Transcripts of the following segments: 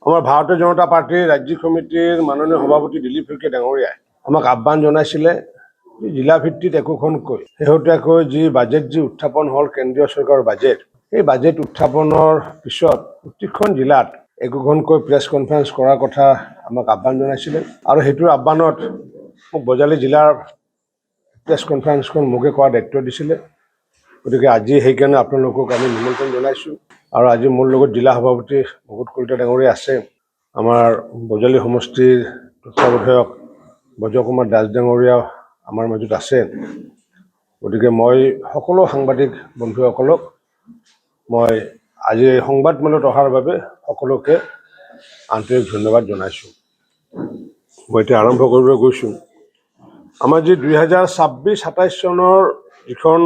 আমাৰ ভাৰতীয় জনতা পাৰ্টিৰ ৰাজ্যিক কমিটিৰ মাননীয় সভাপতি দিলীপ শইকীয়া ডাঙৰীয়াই আমাক আহ্বান জনাইছিলে জিলা ভিত্তিত একোখনকৈ শেহতীয়াকৈ যি বাজেট যি উত্থাপন হ'ল কেন্দ্ৰীয় চৰকাৰৰ বাজেট, এই বাজেট উত্থাপনৰ পিছত প্ৰতিখন জিলাত একোখনকৈ প্ৰেছ কনফাৰেন্স কৰাৰ কথা আমাক আহ্বান জনাইছিলে আৰু সেইটোৰ আহ্বানত মোক বজালী জিলাৰ প্ৰেছ কনফাৰেন্সখন মোকে কৰাৰ দায়িত্ব দিছিলে। গতিকে আজি সেইকাৰণে আপোনালোকক আমি নিমন্ত্ৰণ জনাইছোঁ আৰু আজি মোৰ লগত জিলা সভাপতি ভকত কলিতা ডাঙৰীয়া আছে, আমাৰ বজালী সমষ্টিৰ তত্ত্বাৱধায়ক বজ্ৰকুমাৰ দাস ডাঙৰীয়াও আমাৰ মাজত আছে। গতিকে মই সকলো সাংবাদিক বন্ধুসকলক মই আজি এই সংবাদমেলত অহাৰ বাবে সকলোকে আন্তৰিক ধন্যবাদ জনাইছোঁ। মই এতিয়া আৰম্ভ কৰিবলৈ গৈছোঁ। আমাৰ যি 2026-27 চনৰ যিখন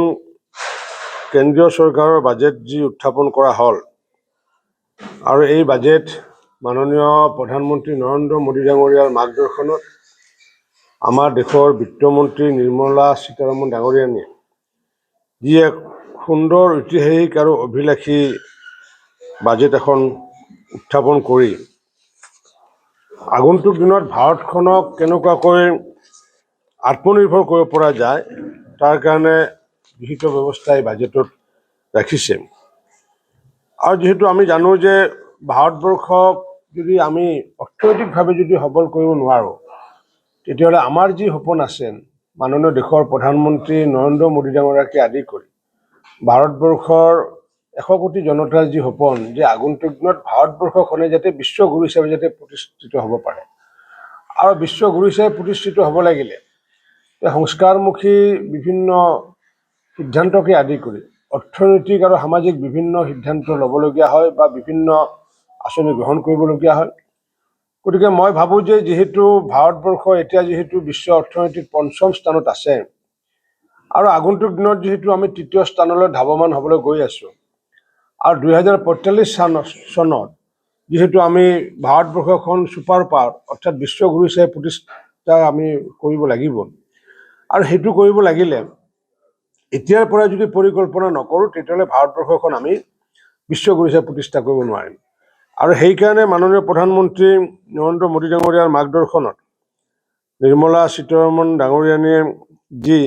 কেন্দ্ৰীয় চৰকাৰৰ বাজেট যি উত্থাপন কৰা হ'ল আৰু এই বাজেট মাননীয় প্ৰধানমন্ত্ৰী নৰেন্দ্ৰ মোদী ডাঙৰীয়াৰ মাৰ্গদৰ্শনত আমাৰ দেশৰ বিত্তমন্ত্ৰী নিৰ্মলা সীতাৰমণ ডাঙৰীয়ানীয়ে যি এক সুন্দৰ ঐতিহাসিক আৰু অভিলাষী বাজেট এখন উত্থাপন কৰি আগন্তুক দিনত ভাৰতখনক কেনেকুৱাকৈ আত্মনিৰ্ভৰ কৰিব পৰা যায় তাৰ কাৰণে বিহিত ব্যৱস্থা এই বাজেটত ৰাখিছে। আৰু যিহেতু আমি জানো যে ভাৰতবৰ্ষক যদি আমি অৰ্থনৈতিকভাৱে যদি সবল কৰিব নোৱাৰোঁ, তেতিয়াহ'লে আমাৰ যি সপোন আছে মাননীয় দেশৰ প্ৰধানমন্ত্ৰী নৰেন্দ্ৰ মোদী ডাঙৰীয়াকে আদি কৰি ভাৰতবৰ্ষৰ 100 কোটি জনতাৰ যি সপোন যে আগন্তুক দিনত ভাৰতবৰ্ষখনে যাতে বিশ্বগুৰু হিচাপে যাতে প্ৰতিষ্ঠিত হ'ব পাৰে আৰু বিশ্বগুৰু হিচাপে প্ৰতিষ্ঠিত হ'ব লাগিলে সংস্কাৰমুখী বিভিন্ন সিদ্ধান্তকে আদি কৰি অৰ্থনৈতিক আৰু সামাজিক বিভিন্ন সিদ্ধান্ত ল'বলগীয়া হয় বা বিভিন্ন আঁচনি গ্ৰহণ কৰিবলগীয়া হয়। গতিকে মই ভাবোঁ যে যিহেতু ভাৰতবৰ্ষ এতিয়া যিহেতু বিশ্ব অৰ্থনৈতিক 5ম স্থানত আছে আৰু আগন্তুক দিনত যিহেতু আমি 3য় স্থানলৈ ধাৱমান হ'বলৈ গৈ আছোঁ আৰু 2045 চনত যিহেতু আমি ভাৰতবৰ্ষখন ছুপাৰ পাৱাৰ অৰ্থাৎ বিশ্বগুৰু হিচাপে প্ৰতিষ্ঠা আমি কৰিব লাগিব আৰু সেইটো কৰিব লাগিলে এতিয়াৰ পৰা যদি পৰিকল্পনা নকৰোঁ তেতিয়াহ'লে ভাৰতবৰ্ষখন আমি বিশ্বগুৰু হিচাপে প্ৰতিষ্ঠা কৰিব নোৱাৰিম। আৰু সেইকাৰণে মাননীয় প্ৰধানমন্ত্ৰী নৰেন্দ্ৰ মোদী ডাঙৰীয়াৰ মাৰ্গদৰ্শনত নিৰ্মলা সীতাৰমণ ডাঙৰীয়ানীয়ে যি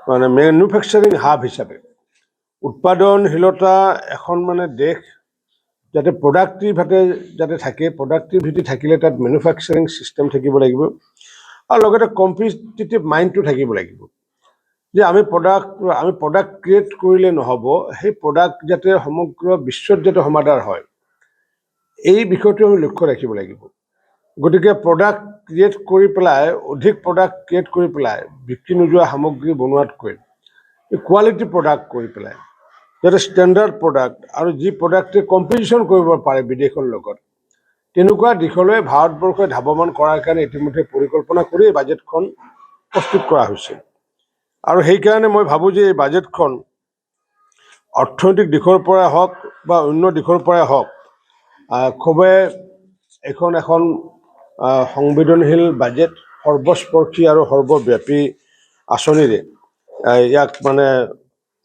মানে মেনুফেকচাৰিং হাব হিচাপে উৎপাদনশীলতা এখন মানে দেশ যাতে প্ৰডাক্টিভভাৱে যাতে থাকে, প্ৰডাক্টিভিটি থাকিলে তাত মেনুফেকচাৰিং ছিষ্টেম থাকিব লাগিব আৰু লগতে কম্পিটিটিভ মাইণ্ডটো থাকিব লাগিব যে আমি প্ৰডাক্ট ক্ৰিয়েট কৰিলে নহ'ব, সেই প্ৰডাক্ট যাতে সমগ্ৰ বিশ্বত যাতে সমাদৰ হয় এই বিষয়টো আমি লক্ষ্য ৰাখিব লাগিব। গতিকে প্ৰডাক্ট ক্ৰিয়েট কৰি পেলাই অধিক প্ৰডাক্ট ক্ৰিয়েট কৰি পেলাই বিক্ৰী নোযোৱা সামগ্ৰী বনোৱাতকৈ কোৱালিটি প্ৰডাক্ট কৰি পেলাই যাতে ষ্টেণ্ডাৰ্ড প্ৰডাক্ট আৰু যি প্ৰডাক্টে কম্পিটিশ্যন কৰিব পাৰে বিদেশৰ লগত তেনেকুৱা দিশলৈ ভাৰতবৰ্ষই ধাৱমান কৰাৰ কাৰণে ইতিমধ্যে পৰিকল্পনা কৰি এই বাজেটখন প্ৰস্তুত কৰা হৈছে। আৰু সেইকাৰণে মই ভাবোঁ যে এই বাজেটখন অৰ্থনৈতিক দিশৰ পৰাই হওক বা অন্য দিশৰ পৰাই হওক খুবেই এখন সংবেদনশীল বাজেট, সৰ্বস্পৰ্শী আৰু সৰ্বব্যাপী আঁচনিৰে ইয়াক মানে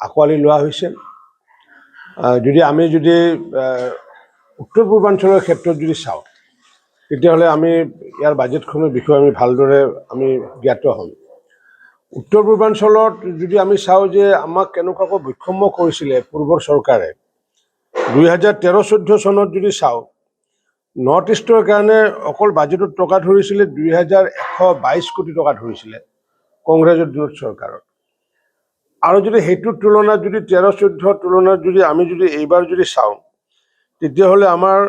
আঁকোৱালি লোৱা হৈছে। আমি যদি উত্তৰ পূৰ্বাঞ্চলৰ ক্ষেত্ৰত যদি চাওঁ তেতিয়াহ'লে আমি ইয়াৰ বাজেটখনৰ বিষয়ে আমি ভালদৰে আমি জ্ঞাত হ'ম। উত্তৰ পূৰ্বাঞ্চলত যদি আমি চাওঁ যে আমাক কেনেকুৱাকৈ বৈষম্য কৰিছিলে পূৰ্বৰ চৰকাৰে, 2013-14 চনত যদি চাওঁ নৰ্থ ইষ্টৰ কাৰণে অকল বাজেটত টকা ধৰিছিলে 2122 কোটি টকা ধৰিছিলে কংগ্ৰেছৰ দিনত চৰকাৰত। আৰু যদি সেইটোৰ তুলনাত যদি 13-14 তুলনাত যদি আমি যদি এইবাৰ যদি চাওঁ তেতিয়াহ'লে আমাৰ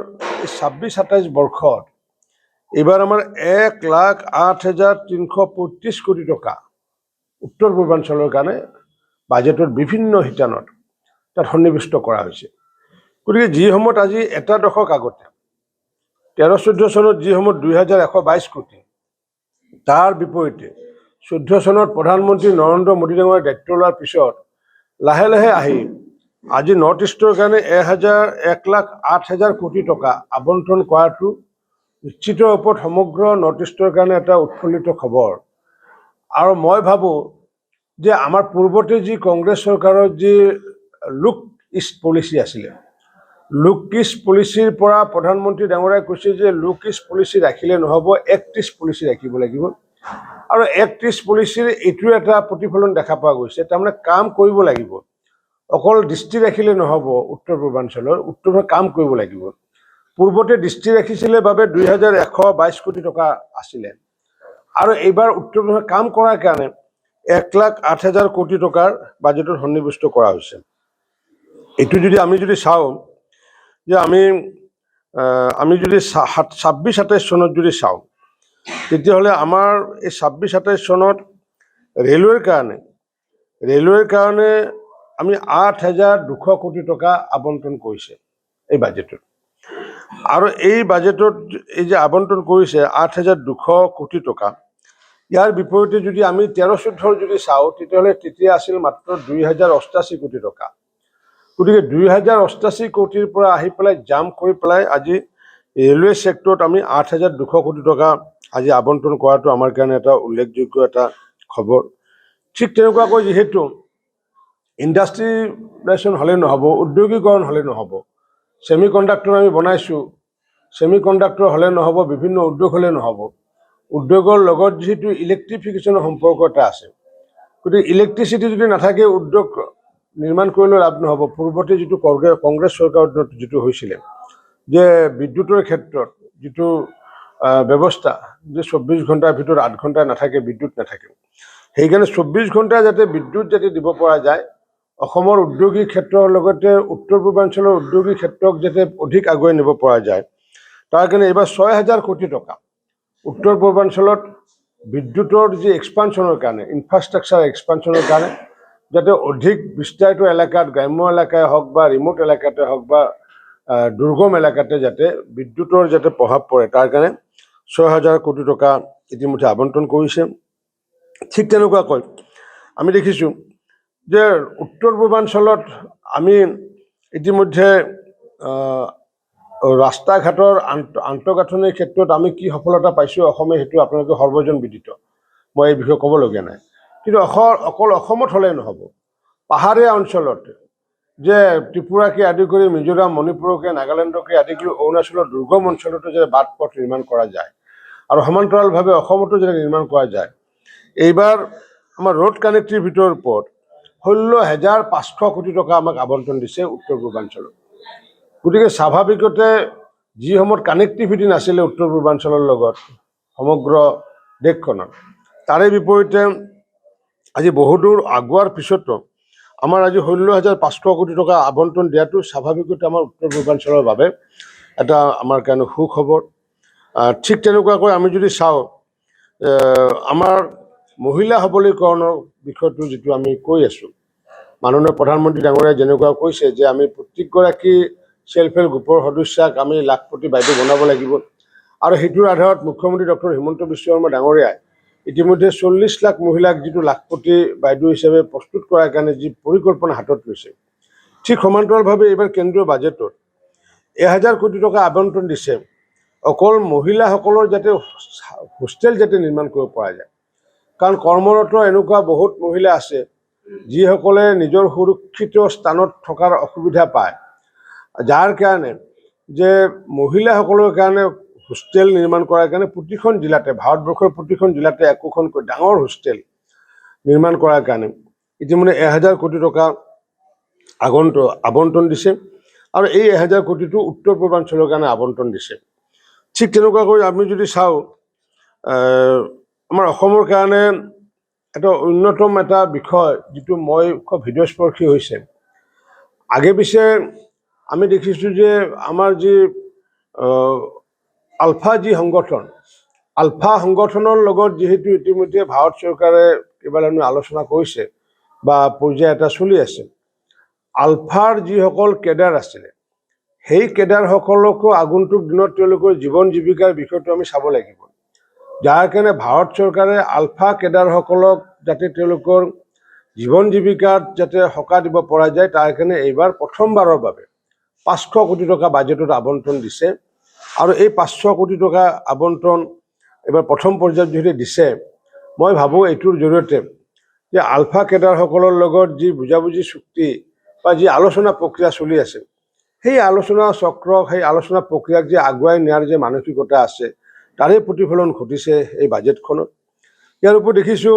26-27 বৰ্ষত এইবাৰ আমাৰ 1,08,335 কোটি টকা উত্তৰ পূৰ্বাঞ্চলৰ কাৰণে বাজেটৰ বিভিন্ন শিতানত তাত সন্নিৱিষ্ট কৰা হৈছে। গতিকে যি সময়ত আজি এটা দশক আগতে 13-14 চনত যি সময়ত 2122 কোটি, তাৰ বিপৰীতে 14 চনত প্ৰধানমন্ত্ৰী নৰেন্দ্ৰ মোদী ডাঙৰীয়াৰ দায়িত্ব লোৱাৰ পিছত লাহে লাহে আহি আজি নৰ্থ ইষ্টৰ কাৰণে 1,08,000 কোটি টকা আবণ্টন কৰাটো নিশ্চিত ৰূপত সমগ্ৰ নৰ্থ ইষ্টৰ কাৰণে এটা উৎফুল্লিত খবৰ। আৰু মই ভাবোঁ যে আমাৰ পূৰ্বতে যি কংগ্ৰেছ চৰকাৰৰ যি লুক ইষ্ট পলিচি আছিলে, লুক-ইচ পলিচিৰ পৰা প্ৰধানমন্ত্ৰী ডাঙৰীয়াই কৈছে যে লুক-ইচ পলিচি ৰাখিলে নহ'ব, এক্ট-ইচ পলিচি ৰাখিব লাগিব। আৰু এক্ট-ইচ পলিচিৰ এইটো এটা প্ৰতিফলন দেখা পোৱা গৈছে, তাৰমানে কাম কৰিব লাগিব। অকল দৃষ্টি ৰাখিলে নহ'ব, উত্তৰ পূৰ্বাঞ্চলৰ উত্তৰ কাম কৰিব লাগিব। পূৰ্বতে দৃষ্টি ৰাখিছিলে বাবে 2122 কোটি টকা আছিলে, আৰু এইবাৰ উত্তৰ পূৰ্বাঞ্চলত কাম কৰাৰ কাৰণে 1,08,000 কোটি টকাৰ বাজেটত সন্নিৱিষ্ট কৰা হৈছে। এইটো যদি আমি চাওঁ যে আমি যদি 26-27 চনত যদি চাওঁ, তেতিয়াহ'লে আমাৰ এই 26-27 চনত ৰেলৱেৰ কাৰণে আমি 8,200 কোটি টকা আবণ্টন কৰিছে এই বাজেটত। আৰু এই বাজেটত এই যে আবণ্টন কৰিছে 8,200 কোটি টকা, ইয়াৰ বিপৰীতে যদি আমি 13-14 যদি চাওঁ, তেতিয়াহ'লে তেতিয়া আছিল মাত্ৰ 2,088 কোটি টকা। গতিকে 2,088 কোটিৰ পৰা আহি পেলাই জাম্প কৰি পেলাই আজি ৰেলৱে ছেক্টৰত আমি 8,200 কোটি টকা আজি আবণ্টন কৰাটো আমাৰ কাৰণে এটা উল্লেখযোগ্য এটা খবৰ। ঠিক তেনেকুৱাকৈ যিহেতু ইণ্ডাষ্ট্ৰিয়েলাইজেশ্যন হ'লে নহ'ব, উদ্যোগীকৰণ হ'লে নহ'ব। ছেমি কণ্ডাক্টৰ আমি বনাইছোঁ, ছেমি কণ্ডাক্টৰ হ'লে নহ'ব, বিভিন্ন উদ্যোগ হ'লে নহ'ব। উদ্যোগৰ লগত যিহেতু ইলেক্ট্ৰিফিকেশ্যনৰ সম্পৰ্ক এটা আছে, গতিকে ইলেক্ট্ৰিচিটি যদি নাথাকে উদ্যোগ নিৰ্মাণ কৰিলেও লাভ নহ'ব। পূৰ্বতে যিটো কংগ্ৰেছ চৰকাৰত যিটো হৈছিলে যে বিদ্যুতৰ ক্ষেত্ৰত যিটো ব্যৱস্থা যে 24 ঘণ্টাৰ ভিতৰত 8 ঘণ্টা নাথাকে, বিদ্যুৎ নাথাকে, সেইকাৰণে 24 ঘণ্টা যাতে বিদ্যুৎ যাতে দিব পৰা যায়, অসমৰ উদ্যোগিক ক্ষেত্ৰৰ লগতে উত্তৰ পূৰ্বাঞ্চলৰ উদ্যোগিক ক্ষেত্ৰক যাতে অধিক আগুৱাই নিব পৰা যায়, তাৰ কাৰণে এইবাৰ 6,000 কোটি টকা উত্তৰ পূৰ্বাঞ্চলত বিদ্যুতৰ যি এক্সপানশ্যনৰ কাৰণে, ইনফ্ৰাষ্ট্ৰাকচাৰ এক্সপানশ্যনৰ কাৰণে, যাতে অধিক বিস্তাৰিত এলেকাত, গ্ৰাম্য এলেকাই হওক বা ৰিম'ট এলেকাতে হওক বা দুৰ্গম এলেকাতে যাতে বিদ্যুতৰ যাতে প্ৰভাৱ পৰে, তাৰ কাৰণে 6,000 কোটি টকা ইতিমধ্যে আবণ্টন কৰিছে। ঠিক তেনেকুৱাকৈ আমি দেখিছোঁ যে উত্তৰ পূৰ্বাঞ্চলত আমি ইতিমধ্যে ৰাস্তা ঘাটৰ আন্তঃগাঁথনিৰ ক্ষেত্ৰত আমি কি সফলতা পাইছোঁ অসমে, সেইটো আপোনালোকে সৰ্বজন বিদিত, মই এই বিষয়ে ক'বলগীয়া নাই। কিন্তু অকল অসমত হ'লে নহ'ব, পাহাৰীয়া অঞ্চলত যে ত্ৰিপুৰাকে আদি কৰি মিজোৰাম, মণিপুৰকে, নাগালেণ্ডকে আদি কৰি অৰুণাচলৰ দুৰ্গম অঞ্চলতো যে বাট পথ নিৰ্মাণ কৰা যায়, আৰু সমান্তৰালভাৱে অসমতো যেনে নিৰ্মাণ কৰা যায়। এইবাৰ আমাৰ ৰোড কানেক্টিভিটিৰ ওপৰত 16,500 কোটি টকা আমাক আবণ্টন দিছে উত্তৰ পূৰ্বাঞ্চলত। গতিকে স্বাভাৱিকতে যি সময়ত কানেক্টিভিটি নাছিলে উত্তৰ পূৰ্বাঞ্চলৰ লগত সমগ্ৰ দেশখনত, তাৰে বিপৰীতে আজি বহুদূৰ আগুৱাৰ পিছতো আমাৰ আজি 16,500 কোটি টকা আবণ্টন দিয়াটো স্বাভাৱিকতে আমাৰ উত্তৰ পূৰ্বাঞ্চলৰ বাবে এটা আমাৰ কাৰণে সুখবৰ। ঠিক তেনেকুৱাকৈ আমি যদি চাওঁ, আমাৰ মহিলা সবলীকৰণৰ বিষয়টো যিটো আমি কৈ আছোঁ, মাননীয় প্ৰধানমন্ত্ৰী ডাঙৰীয়াই যেনেকুৱা কৈছে যে আমি প্ৰত্যেকগৰাকী ছেল্ফ হেল্প গ্ৰুপৰ সদস্যাক আমি লাখপতি বাইদেউ বনাব লাগিব, আৰু সেইটোৰ আধাৰত মুখ্যমন্ত্ৰী ডক্টৰ হিমন্ত বিশ্ব শৰ্মা ডাঙৰীয়াই ইতিমধ্যে 40 লাখ মহিলাক যিটো লাখপতি বাইদেউ হিচাপে প্ৰস্তুত কৰাৰ কাৰণে যি পৰিকল্পনা হাতত লৈছে, ঠিক সমান্তৰালভাৱে এইবাৰ কেন্দ্ৰীয় বাজেটত 1,000 কোটি টকা আবণ্টন দিছে অকল মহিলাসকলৰ যাতে হোষ্টেল যাতে নিৰ্মাণ কৰিব পৰা যায়। কাৰণ কৰ্মৰত এনেকুৱা বহুত মহিলা আছে যিসকলে নিজৰ সুৰক্ষিত স্থানত থকাৰ অসুবিধা পায়, যাৰ কাৰণে যে মহিলাসকলৰ কাৰণে হোষ্টেল নিৰ্মাণ কৰাৰ কাৰণে প্ৰতিখন জিলাতে, ভাৰতবৰ্ষৰ প্ৰতিখন জিলাতে একোখনকৈ ডাঙৰ হোষ্টেল নিৰ্মাণ কৰাৰ কাৰণে ইতিমধ্যে 1,000 কোটি টকা আবণ্টন দিছে, আৰু এই 1,000 কোটিটো উত্তৰ পূৰ্বাঞ্চলৰ কাৰণে আবণ্টন দিছে। ঠিক তেনেকুৱাকৈ আমি যদি চাওঁ, আমাৰ অসমৰ কাৰণে এটা অন্যতম এটা বিষয় যিটো মই খুব হৃদয়স্পৰ্শী হৈছে, আগে পিছে আমি দেখিছোঁ যে আমাৰ যি আলফা যি সংগঠন, আলফা সংগঠনৰ লগত যিহেতু ইতিমধ্যে ভাৰত চৰকাৰে কেইবালানো আলোচনা কৰিছে বা পৰ্যায় এটা চলি আছে, আলফাৰ যিসকল কেডাৰ আছিলে সেই কেডাৰসকলকো আগন্তুক দিনত তেওঁলোকৰ জীৱন জীৱিকাৰ বিষয়টো আমি চাব লাগিব, যাৰ কাৰণে ভাৰত চৰকাৰে আলফা কেডাৰসকলক যাতে তেওঁলোকৰ জীৱন জীৱিকাত যাতে সকাহ দিব পৰা যায়, তাৰ কাৰণে এইবাৰ প্ৰথমবাৰৰ বাবে 500 কোটি টকা বাজেটত আবণ্টন দিছে। আৰু এই 500 কোটি টকা আবণ্টন এইবাৰ প্ৰথম পৰ্যায়ত যিহেতু দিছে, মই ভাবোঁ এইটোৰ জৰিয়তে যে আলফা কেডাৰসকলৰ লগত যি বুজাবুজি চুক্তি বা যি আলোচনা প্ৰক্ৰিয়া চলি আছে, সেই আলোচনা চক্ৰক সেই আলোচনা প্ৰক্ৰিয়াক যে আগুৱাই নিয়াৰ যে মানসিকতা আছে তাৰে প্ৰতিফলন ঘটিছে এই বাজেটখনত। ইয়াৰ উপৰি দেখিছোঁ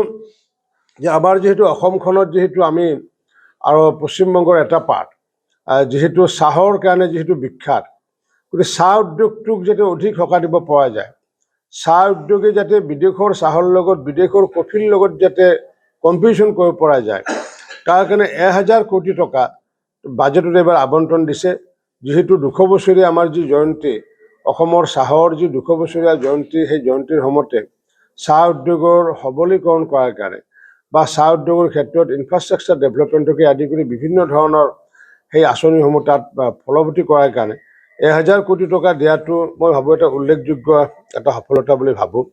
যে আমাৰ যিহেতু অসমখনত যিহেতু আমি আৰু পশ্চিমবংগৰ এটা পাৰ্ট যিহেতু চাহৰ কাৰণে যিহেতু বিখ্যাত, গতিকে চাহ উদ্যোগটোক যাতে অধিক সকাহ দিব পৰা যায়, চাহ উদ্যোগে যাতে বিদেশৰ চাহৰ লগত বিদেশৰ কফিৰ লগত যাতে কম্পিটিশ্যন কৰিব পৰা যায়, তাৰ কাৰণে 1000 কোটি টকা বাজেটত এবাৰ আবণ্টন দিছে। যিহেতু 200 বছৰীয়া আমাৰ যি জয়ন্তী, অসমৰ চাহৰ যি 200 বছৰীয়া জয়ন্তী, সেই জয়ন্তীৰ সময়তে চাহ উদ্যোগৰ সবলীকৰণ কৰাৰ কাৰণে বা চাহ উদ্যোগৰ ক্ষেত্ৰত ইনফ্ৰাষ্ট্ৰাকচাৰ ডেভেলপমেণ্টকে আদি কৰি বিভিন্ন ধৰণৰ সেই আঁচনিসমূহ তাত ফলৱতী কৰাৰ কাৰণে 1000 কোটি টকা দিয়াটো মই ভাবোঁ এটা উল্লেখযোগ্য এটা সফলতা বুলি ভাবোঁ।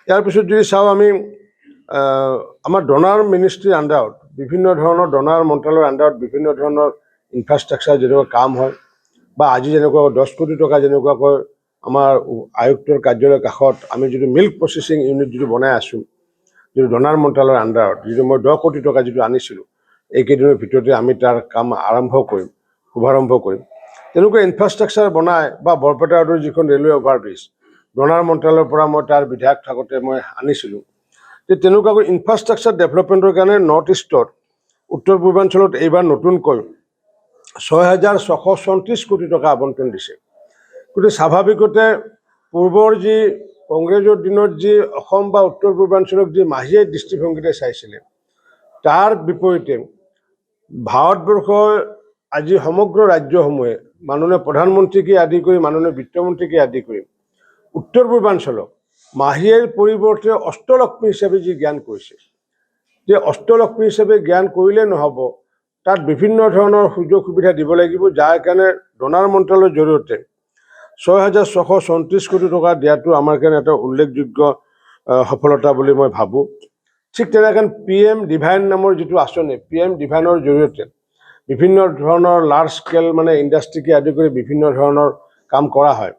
ইয়াৰ পিছত যদি চাওঁ আমি আমাৰ ডনাৰ মিনিষ্ট্ৰীৰ আণ্ডাৰত বিভিন্ন ধৰণৰ ডনাৰ মন্ত্ৰালয়ৰ আণ্ডাৰত বিভিন্ন ধৰণৰ ইনফ্ৰাষ্ট্ৰাকচাৰ যেনেকুৱা কাম হয়, বা আজি যেনেকুৱা 10 কোটি টকা যেনেকুৱাকৈ আমাৰ আয়ুক্তৰ কাৰ্যালয়ৰ কাষত আমি যিটো মিল্ক প্ৰচেছিং ইউনিট যিটো বনাই আছোঁ, যিটো ডনাৰ মন্ত্ৰালয়ৰ আণ্ডাৰত, যিটো মই 10 কোটি টকা যিটো আনিছিলোঁ, এইকেইদিনৰ ভিতৰতে আমি তাৰ কাম আৰম্ভ কৰিম, শুভাৰম্ভ কৰিম। তেনেকুৱা ইনফ্ৰাষ্ট্ৰাকচাৰ বনাই বা বৰপেটা ৰোডৰ যিখন ৰেলৱে অভাৰব্ৰিজ ডনাৰ মন্ত্ৰালয়ৰ পৰা মই তাৰ বিধায়ক থাকোঁতে মই আনিছিলোঁ। যে তেনেকুৱাকৈ ইনফ্ৰাষ্ট্ৰাকচাৰ ডেভেলপমেণ্টৰ কাৰণে নৰ্থ ইষ্টত উত্তৰ পূৰ্বাঞ্চলত এইবাৰ নতুনকৈ 6634 কোটি টকা আবণ্টন দিছে। গতিকে স্বাভাৱিকতে পূৰ্বৰ যি কংগ্ৰেছৰ দিনত যি অসম বা উত্তৰ পূৰ্বাঞ্চলক যি মাহিয়ে দৃষ্টিভংগীৰে চাইছিলে, তাৰ বিপৰীতে ভাৰতবৰ্ষৰ আজি সমগ্ৰ ৰাজ্যসমূহে মাননীয় প্ৰধানমন্ত্ৰীকে আদি কৰি মাননীয় বিত্তমন্ত্ৰীকে আদি কৰি উত্তৰ পূৰ্বাঞ্চলক মাহিয়েৰ পৰিৱৰ্তে অষ্টলক্ষ্মী হিচাপে যি জ্ঞান কৰিছে, যে অষ্টলক্ষ্মী হিচাপে জ্ঞান কৰিলে নহ'ব, তাত বিভিন্ন ধৰণৰ সুযোগ সুবিধা দিব লাগিব, যাৰ কাৰণে ডনাৰ মন্ত্ৰালয়ৰ জৰিয়তে 6634 কোটি টকা দিয়াটো আমাৰ কাৰণে এটা উল্লেখযোগ্য সফলতা বুলি মই ভাবোঁ। ঠিক তেনেকৈ PM ডিভাইন নামৰ যিটো আঁচনি, PM ডিভাইনৰ জৰিয়তে বিভিন্ন ধৰণৰ লাৰ্জ স্কেল মানে ইণ্ডাষ্ট্ৰিকে আদি কৰি বিভিন্ন ধৰণৰ কাম কৰা হয়।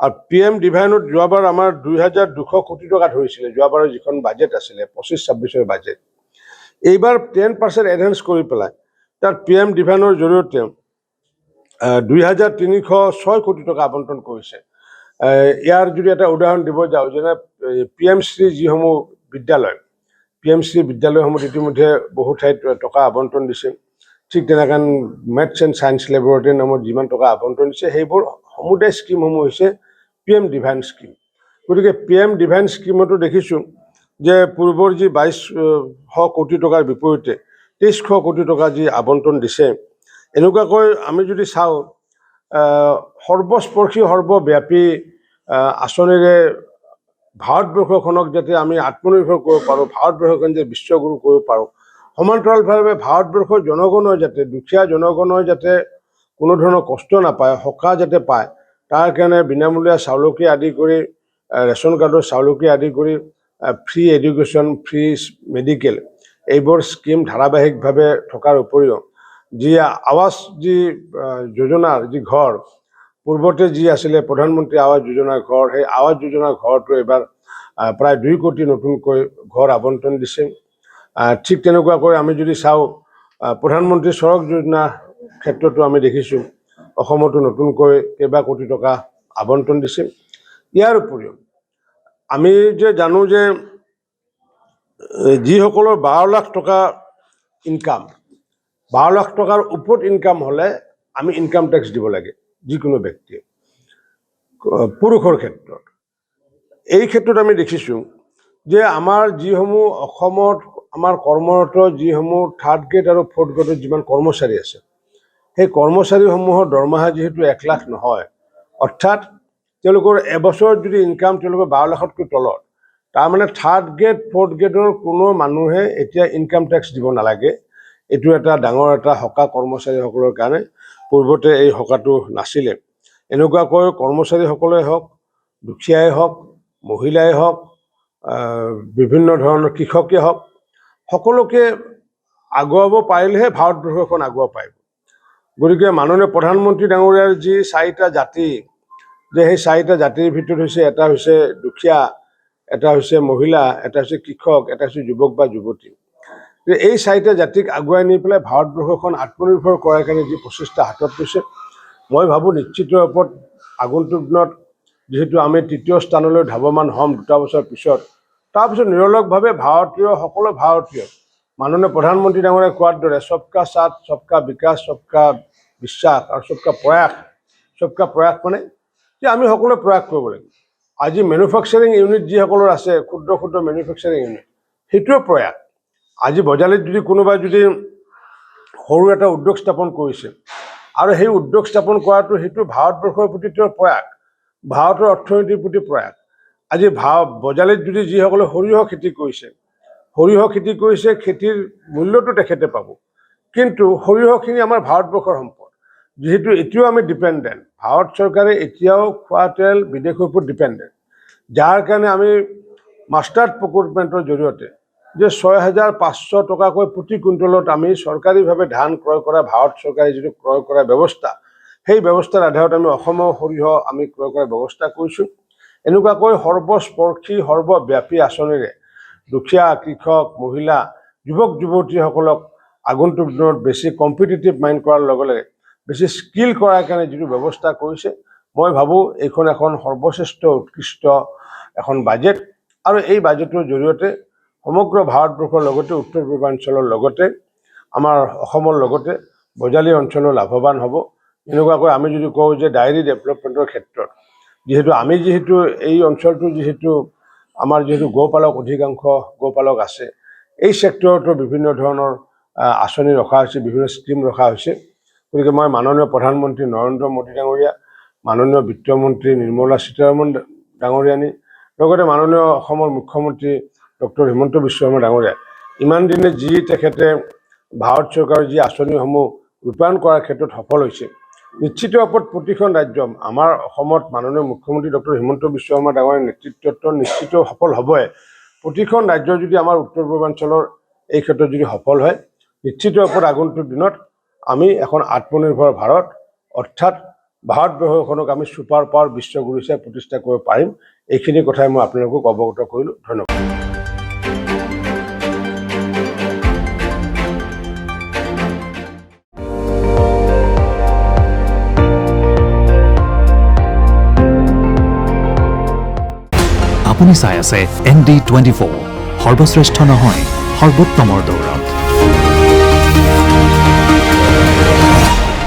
আৰু PM ডিভাইনত যোৱাবাৰ আমাৰ 2200 কোটি টকা ধৰিছিলে, যোৱাবাৰৰ যিখন বাজেট আছিলে 25-26ৰ বাজেট। এইবাৰ 10% এনহেঞ্চ কৰি পেলাই তাত PM ডিভাইনৰ জৰিয়তে 2306 কোটি টকা আবণ্টন কৰিছে। ইয়াৰ যদি এটা উদাহৰণ দিব যাওঁ, যেনে PM শ্ৰী যিসমূহ বিদ্যালয়, PM শ্ৰী বিদ্যালয়সমূহত ইতিমধ্যে বহু ঠাইত টকা আবণ্টন দিছে। ঠিক তেনেকৈ মেথছ এণ্ড ছায়েন্স লেবৰেটৰী নামত যিমান টকা আবণ্টন দিছে, সেইবোৰ সমুদায় স্কিমসমূহ হৈছে PM ডিভাইন স্কিম। গতিকে PM ডিভাইন স্কিমতো দেখিছোঁ যে পূৰ্বৰ যি 2200 কোটি টকাৰ বিপৰীতে 2300 কোটি টকা যি আবণ্টন দিছে। এনেকুৱাকৈ আমি যদি চাওঁ সৰ্বস্পৰ্শী সৰ্বব্যাপী আঁচনিৰে ভাৰতবৰ্ষখনক যাতে আমি আত্মনিৰ্ভৰ কৰিব পাৰোঁ, ভাৰতবৰ্ষখন যে বিশ্বগুৰু কৰিব পাৰোঁ, সমান্তৰালভাৱে ভাৰতবৰ্ষৰ জনগণৰ যাতে দুখীয়া জনগণৰ যাতে কোনো ধৰণৰ কষ্ট নাপায়, সকাহ যাতে পায়, তাৰ কাৰণে বিনামূলীয়া চাউলকে আদি কৰি ৰেচন কাৰ্ডৰ চাউলকে আদি কৰি ফ্ৰী এডুকেশ্যন, ফ্ৰী মেডিকেল, এইবোৰ স্কিম ধাৰাবাহিকভাৱে থকাৰ উপৰিও যি আৱাস যি যোজনাৰ যি ঘৰ পূৰ্বতে যি আছিলে প্ৰধানমন্ত্ৰী আৱাস যোজনাৰ ঘৰ, সেই আৱাস যোজনাৰ ঘৰটো এইবাৰ প্ৰায় 2 কোটি নতুনকৈ ঘৰ আবণ্টন দিছে। ঠিক তেনেকুৱাকৈ আমি যদি চাওঁ প্ৰধানমন্ত্ৰী সড়ক যোজনাৰ ক্ষেত্ৰতো আমি দেখিছোঁ অসমতো নতুনকৈ কেইবা কোটি টকা আবণ্টন দিছে। ইয়াৰ উপৰিও আমি যে জানো যে যিসকলৰ 12 লাখ টকা ইনকাম, 12 লাখ টকাৰ ওপৰত ইনকাম হ'লে আমি ইনকাম টেক্স দিব লাগে যিকোনো ব্যক্তিয়ে, পুৰুষৰ ক্ষেত্ৰত। এই ক্ষেত্ৰত আমি দেখিছোঁ যে আমাৰ যিসমূহ অসমত আমাৰ কৰ্মৰত যিসমূহ 3rd গ্ৰেড আৰু 4th গ্ৰেডৰ যিমান কৰ্মচাৰী আছে, সেই কৰ্মচাৰীসমূহৰ দৰমহা যিহেতু 1 লাখ নহয়, অৰ্থাৎ তেওঁলোকৰ এবছৰত যদি ইনকাম তেওঁলোকৰ 12 লাখতকৈ তলত, তাৰমানে 3rd গ্ৰেড 4th গ্ৰেডৰ কোনো মানুহে এতিয়া ইনকাম টেক্স দিব নালাগে। এইটো এটা ডাঙৰ এটা সকাহ কৰ্মচাৰীসকলৰ কাৰণে, পূৰ্বতে এই সকাহটো নাছিলে। এনেকুৱাকৈ কৰ্মচাৰীসকলে হওক, দুখীয়াই হওক, মহিলাই হওক, বিভিন্ন ধৰণৰ কৃষকে হওক, সকলোকে আগুৱাব পাৰিলেহে ভাৰতবৰ্ষখন আগুৱাব পাৰিব। গতিকে মাননীয় প্ৰধানমন্ত্ৰী ডাঙৰীয়াৰ যি 4টা জাতি, যে সেই 4টা জাতিৰ ভিতৰত হৈছে এটা হৈছে দুখীয়া, এটা হৈছে মহিলা, এটা হৈছে কৃষক, এটা হৈছে যুৱক বা যুৱতী। এই 4টা জাতিক আগুৱাই নি পেলাই ভাৰতবৰ্ষখন আত্মনিৰ্ভৰ কৰাৰ কাৰণে যি প্ৰচেষ্টা হাতত লৈছে, মই ভাবোঁ নিশ্চিত ৰূপত আগন্তুক দিনত যিহেতু আমি তৃতীয় স্থানলৈ ধাৱমান হ'ম 2 বছৰ পিছত, তাৰপিছত নিৰলসভাৱে সকলো ভাৰতীয় মাননীয় প্ৰধানমন্ত্ৰী ডাঙৰীয়াই কোৱাৰ দৰে সবকা সাথ সবকা বিকাশ সবকা বিশ্বাস আৰু সবকা প্ৰয়াস মানে যে আমি সকলোৱে প্ৰয়াস কৰিব লাগিব। আজি মেনুফেকচাৰিং ইউনিট যিসকলৰ আছে, ক্ষুদ্ৰ মেনুফেকচাৰিং ইউনিট, সেইটোৱে প্ৰয়াস। আজি বজালিত যদি কোনোবাই যদি সৰু এটা উদ্যোগ স্থাপন কৰিছে আৰু সেই উদ্যোগ স্থাপন কৰাটো সেইটো ভাৰতবৰ্ষৰ প্ৰতি তেওঁৰ প্ৰয়াস, ভাৰতৰ অৰ্থনীতিৰ প্ৰতি প্ৰয়াস। আজি বজালিত যদি যিসকলে সৰিয়হ খেতি কৰিছে, খেতিৰ মূল্যটো তেখেতে পাব, কিন্তু সৰিয়হখিনি আমাৰ ভাৰতবৰ্ষৰ সম্পদ। যিহেতু এতিয়াও আমি ডিপেণ্ডেণ্ট, ভাৰত চৰকাৰে এতিয়াও খোৱা তেল বিদেশৰ ওপৰত ডিপেণ্ডেণ্ট, যাৰ কাৰণে আমি মাষ্টাৰ্ড প্ৰকিউৰমেণ্টৰ জৰিয়তে যে 6,500 টকাকৈ প্ৰতি কুইণ্টলত আমি চৰকাৰীভাৱে ধান ক্ৰয় কৰা, ভাৰত চৰকাৰে যিটো ক্ৰয় কৰাৰ ব্যৱস্থা, সেই ব্যৱস্থাৰ আধাৰত আমি অসমৰ সৰিয়হ আমি ক্ৰয় কৰাৰ ব্যৱস্থা কৰিছোঁ। এনেকুৱাকৈ সৰ্বস্পৰ্শী সৰ্বব্যাপী আঁচনিৰে দুখীয়া, কৃষক, মহিলা, যুৱক যুৱতীসকলক আগন্তুক দিনত বেছি কম্পিটিটিভ মাইণ্ড কৰাৰ লগে লগে বেছি স্কিল কৰাৰ কাৰণে যিটো ব্যৱস্থা কৰিছে, মই ভাবোঁ এইখন এখন সৰ্বশ্ৰেষ্ঠ উৎকৃষ্ট এখন বাজেট। আৰু এই বাজেটৰ জৰিয়তে সমগ্ৰ ভাৰতবৰ্ষৰ লগতে উত্তৰ পূৰ্বাঞ্চলৰ লগতে আমাৰ অসমৰ লগতে বজালী অঞ্চলো লাভৱান হ'ব। এনেকুৱাকৈ আমি যদি কওঁ যে ডায়েৰী ডেভেলপমেণ্টৰ ক্ষেত্ৰত যিহেতু এই অঞ্চলটো আমাৰ যিহেতু গোপালক অধিকাংশ গোপালক আছে, এই ছেক্টৰতো বিভিন্ন ধৰণৰ আঁচনি ৰখা হৈছে, বিভিন্ন স্কিম ৰখা হৈছে। গতিকে মই মাননীয় প্ৰধানমন্ত্ৰী নৰেন্দ্ৰ মোদী ডাঙৰীয়া, মাননীয় বিত্তমন্ত্ৰী নিৰ্মলা সীতাৰমণ ডাঙৰীয়ানী, লগতে মাননীয় অসমৰ মুখ্যমন্ত্ৰী ডক্টৰ হিমন্ত বিশ্ব শৰ্মা ডাঙৰীয়া ইমান দিনে যি তেখেতে ভাৰত চৰকাৰৰ যি আঁচনিসমূহ ৰূপায়ণ কৰাৰ ক্ষেত্ৰত সফল হৈছে, নিশ্চিত ৰূপত প্ৰতিখন ৰাজ্য আমাৰ অসমত মাননীয় মুখ্যমন্ত্ৰী ডক্টৰ হিমন্ত বিশ্ব শৰ্মা ডাঙৰীয়াৰ নেতৃত্বত নিশ্চিত সফল হ'বই। প্ৰতিখন ৰাজ্য যদি আমাৰ উত্তৰ পূৰ্বাঞ্চলৰ এই ক্ষেত্ৰত যদি সফল হয়, নিশ্চিত ৰূপত আগন্তুক দিনত আমি এখন আত্মনিৰ্ভৰ ভাৰত অৰ্থাৎ ভাৰতবৰ্ষখনক আমি ছুপাৰ পাৱাৰ বিশ্বগুৰু হিচাপে প্ৰতিষ্ঠা কৰিব পাৰিম। এইখিনি কথাই মই আপোনালোকক অৱগত কৰিলোঁ। ধন্যবাদ। আপুনি চাই আছে ND24, সৰ্বশ্ৰেষ্ঠ নহয় সৰ্বোত্তমৰ দৌৰ।